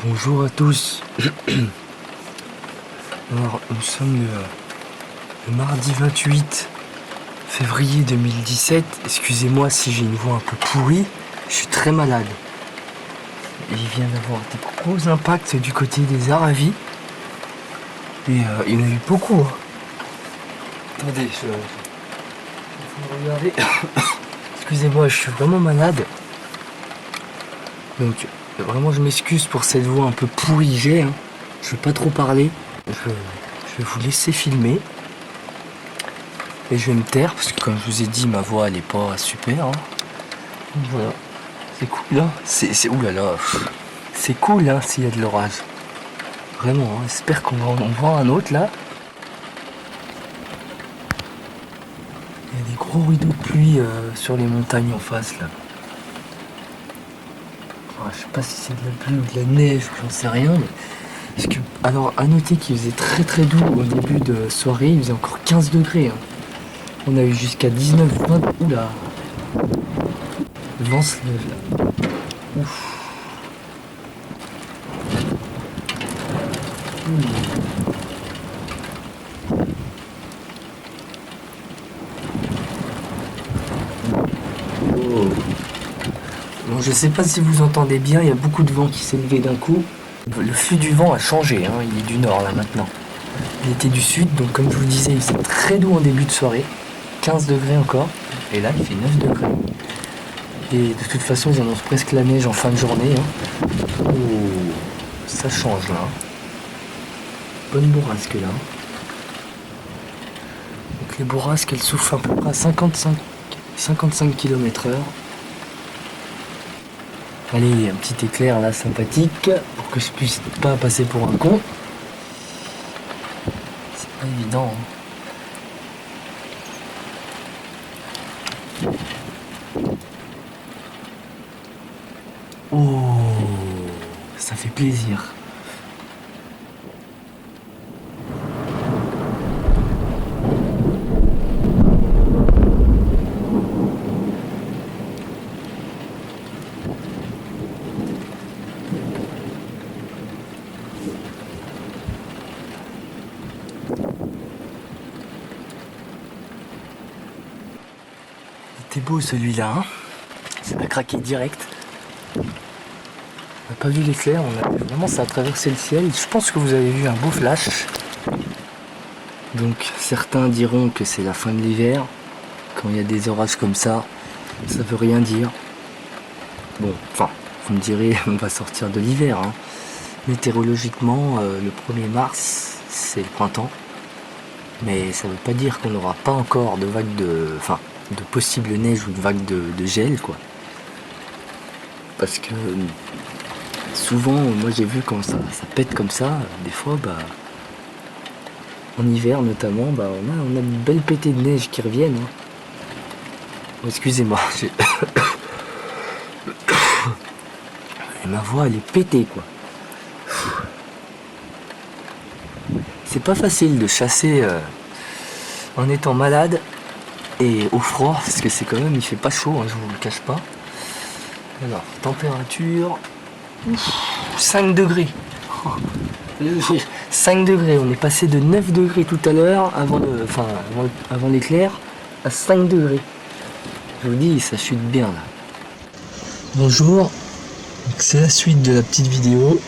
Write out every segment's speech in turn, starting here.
Bonjour à tous. Alors, nous sommes le mardi 28 février 2017. Excusez-moi si j'ai une voix un peu pourrie, je suis très malade. Il vient d'avoir des gros impacts du côté des Aravis. Et il y en a eu beaucoup. Attendez, il faut regarder. Excusez-moi, je suis vraiment malade. Donc, vraiment, je m'excuse pour cette voix un peu pourrie que j'ai. Je vais pas trop parler. Je vais vous laisser filmer. Et je vais me taire parce que, comme je vous ai dit, ma voix elle est pas super. Donc voilà. C'est cool, hein. Oulala. C'est cool, hein, s'il y a de l'orage. Vraiment, hein. J'espère qu'on va en voir un autre là. Il y a des gros rideaux de pluie sur les montagnes en face là. Je sais pas si c'est de la pluie ou de la neige, j'en sais rien. Mais... Parce que, alors, à noter qu'il faisait très très doux au début de soirée, il faisait encore 15 degrés. Hein. On a eu jusqu'à 19, 20. Oula! Le vent se lève là. Ouf! Oh. Bon, je sais pas si vous entendez bien, il y a beaucoup de vent qui s'est levé d'un coup. Le flux du vent a changé, hein, il est du nord là maintenant. Il était du sud, donc comme je vous disais, il faisait très doux en début de soirée. 15 degrés encore, et là il fait 9 degrés. Et de toute façon, ils annoncent presque la neige en fin de journée. Hein. Oh, ça change là. Bonne bourrasque là. Donc les bourrasques, elles soufflent à peu près à 55 km/h. Allez, un petit éclair là sympathique pour que je puisse pas passer pour un con. C'est pas évident. Hein. Oh, ça fait plaisir. C'était beau celui-là, hein, ça a craqué direct. On n'a pas vu l'éclair, vraiment ça a traversé le ciel. Je pense que vous avez vu un beau flash. Donc certains diront que c'est la fin de l'hiver. Quand il y a des orages comme ça veut rien dire. Bon, enfin, vous me direz, on va sortir de l'hiver. Hein. Météorologiquement, le 1er mars, c'est le printemps. Mais ça ne veut pas dire qu'on n'aura pas encore de vagues de possible neige ou de vagues de gel, quoi. Parce que souvent, moi j'ai vu quand ça pète comme ça, des fois, en hiver notamment, on a une belle pétée de neige qui reviennent. Hein. Oh, excusez-moi, ma voix elle est pétée, quoi. C'est pas facile de chasser en étant malade et au froid, parce que c'est quand même, il fait pas chaud, hein, je vous le cache pas. Alors, température, 5 degrés. 5 degrés, on est passé de 9 degrés tout à l'heure, avant l'éclair, à 5 degrés. Je vous dis, ça chute bien là. Bonjour, c'est la suite de la petite vidéo.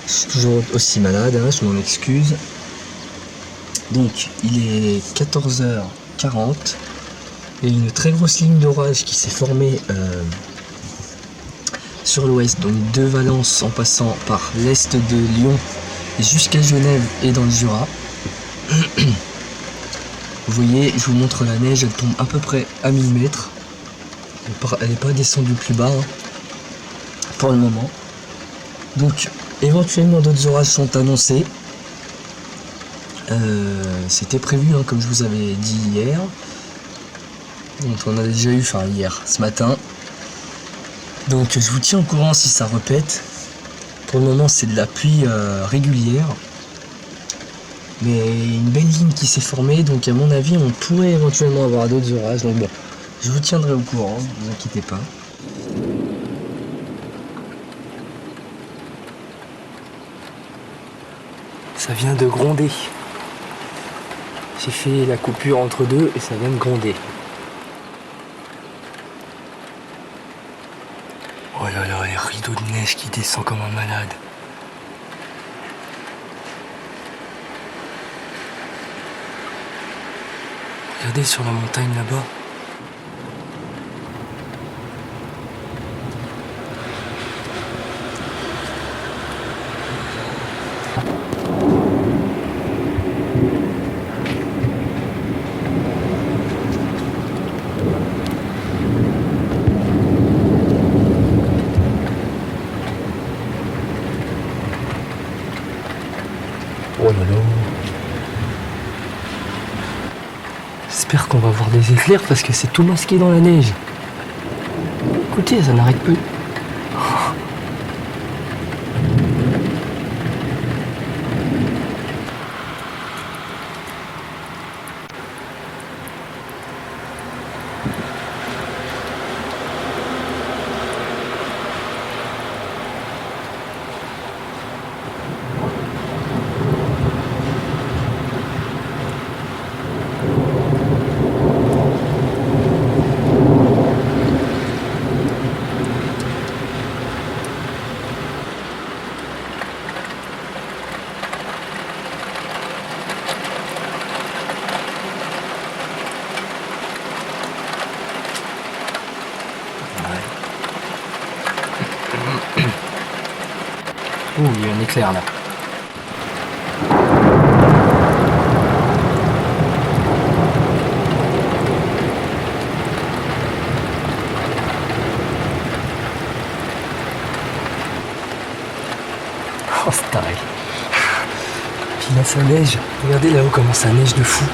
Je suis toujours aussi malade, hein, je m'en excuse. Donc, il est 14h40. Il y a une très grosse ligne d'orage qui s'est formée sur l'ouest, donc de Valence en passant par l'est de Lyon jusqu'à Genève et dans le Jura. Vous voyez, je vous montre la neige, elle tombe à peu près à 1000 mètres. Elle n'est pas descendue plus bas hein, pour le moment. Donc éventuellement d'autres orages sont annoncés. C'était prévu hein, comme je vous avais dit hier. Donc on a déjà eu hier, ce matin. Donc je vous tiens au courant si ça repète. Pour le moment c'est de la pluie régulière. Mais une belle ligne qui s'est formée, donc à mon avis on pourrait éventuellement avoir d'autres orages. Donc bon, je vous tiendrai au courant, ne vous inquiétez pas. Ça vient de gronder. J'ai fait la coupure entre deux et ça vient de gronder. Oh là là, les rideaux de neige qui descendent comme un malade. Regardez sur la montagne là-bas. Oh là là. J'espère qu'on va voir des éclairs parce que c'est tout masqué dans la neige. Écoutez, ça n'arrête plus. Oh, il y a un éclair là. Oh, c'est taré. Puis là, ça neige. Regardez là-haut comment ça neige de fou.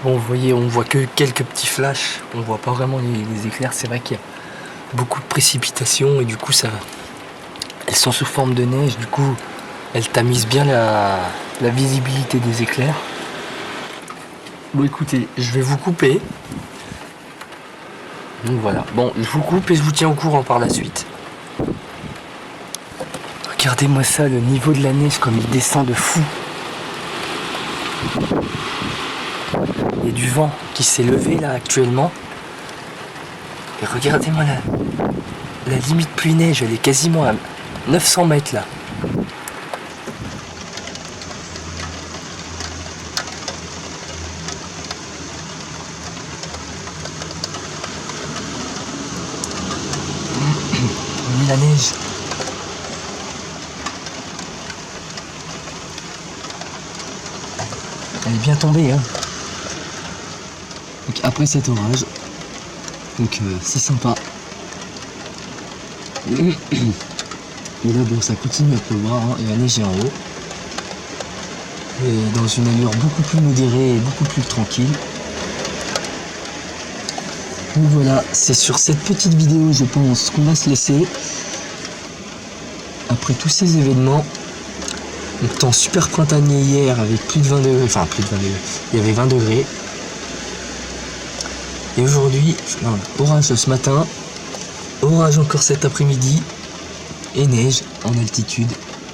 Bon, vous voyez, on voit que quelques petits flashs, on voit pas vraiment les éclairs. C'est vrai qu'il y a beaucoup de précipitations et du coup, elles sont sous forme de neige. Du coup, elles tamisent bien la visibilité des éclairs. Bon, écoutez, je vais vous couper. Donc voilà. Bon, je vous coupe et je vous tiens au courant par la suite. Regardez-moi ça, le niveau de la neige comme il descend de fou. Il y a du vent qui s'est levé là actuellement. Et regardez-moi la limite pluie neige, elle est quasiment à 900 mètres là. On met la neige. Elle est bien tombée, hein. Donc après cet orage, donc c'est sympa. Et là bon, ça continue à pleuvoir, hein, et la neige est en haut. Et dans une allure beaucoup plus modérée et beaucoup plus tranquille. Donc voilà, c'est sur cette petite vidéo, je pense, qu'on va se laisser. Après tous ces événements, le temps super printanier hier avec plus de 20 degrés, enfin plus de 20 degrés, il y avait 20 degrés. Et aujourd'hui, orage ce matin, orage encore cet après-midi, et neige en altitude,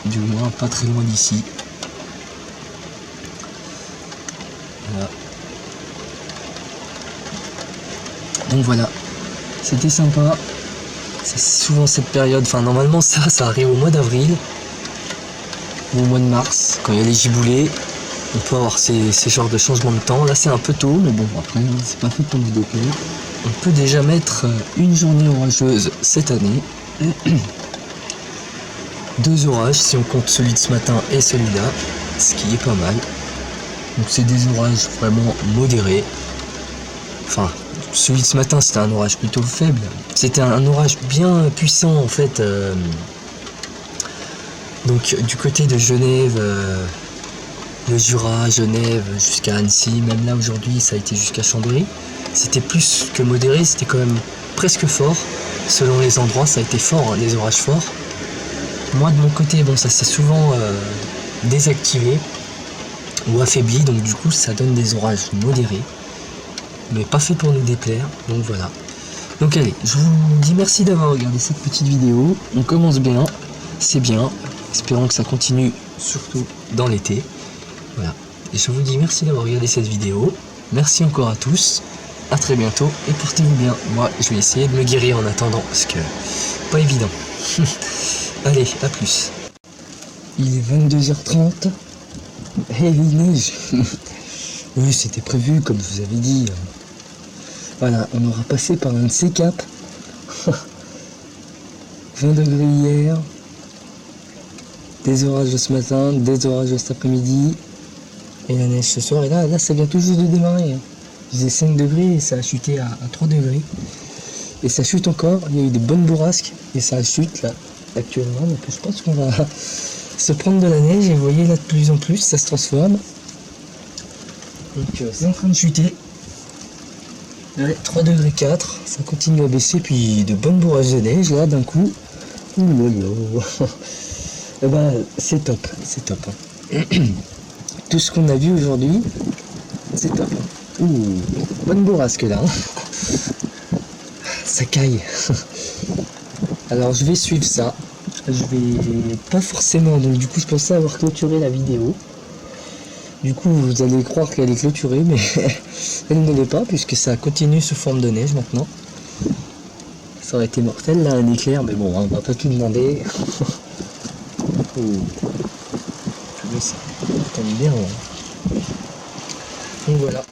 du moins pas très loin d'ici. Voilà. Donc voilà, c'était sympa. C'est souvent cette période, enfin normalement ça arrive au mois d'avril, ou au mois de mars, quand il y a les giboulées. On peut avoir ces genres de changements de temps. Là c'est un peu tôt, mais bon après c'est pas fait pour nous déplaire. On peut déjà mettre une journée orageuse cette année. 2 orages si on compte celui de ce matin et celui-là, ce qui est pas mal. Donc c'est des orages vraiment modérés. Enfin, celui de ce matin c'était un orage plutôt faible. C'était un orage bien puissant en fait. Donc du côté de Genève, le Jura, Genève, jusqu'à Annecy, même là aujourd'hui ça a été jusqu'à Chambéry. C'était plus que modéré, c'était quand même presque fort. Selon les endroits ça a été fort, hein, les orages forts. Moi de mon côté, bon ça s'est souvent désactivé ou affaibli, donc du coup ça donne des orages modérés, mais pas fait pour nous déplaire, donc voilà. Donc allez, je vous dis merci d'avoir regardé cette petite vidéo, on commence bien, c'est bien, espérons que ça continue surtout dans l'été, voilà. Et je vous dis merci d'avoir regardé cette vidéo, merci encore à tous, à très bientôt et portez-vous bien. Moi je vais essayer de me guérir en attendant, parce que pas évident. Allez, à plus. Il est 22h30. Et il neige. Oui, c'était prévu, comme je vous avais dit. Voilà, on aura passé par un de ces caps. 20 degrés hier. Des orages ce matin, des orages cet après-midi. Et la neige ce soir. Et là ça vient tout juste de démarrer. Il faisait 5 degrés et ça a chuté à 3 degrés. Et ça chute encore. Il y a eu des bonnes bourrasques. Et ça chute là, actuellement. Donc je pense qu'on va se prendre de la neige. Et vous voyez là de plus en plus, ça se transforme. Donc c'est en train de chuter. Ouais, 3 degrés 4, ça continue à baisser, puis de bonnes bourrages de neige là d'un coup. Et ben c'est top, c'est top. Tout ce qu'on a vu aujourd'hui, c'est top. Bonne bourrasque là. Ça caille. Alors je vais suivre ça. Je vais pas forcément, donc du coup je pensais avoir clôturé la vidéo. Du coup, vous allez croire qu'elle est clôturée, mais elle ne l'est pas, puisque ça continue sous forme de neige maintenant. Ça aurait été mortel, là, un éclair, mais bon, on va pas tout demander. Mais ça tombe bien. Donc voilà.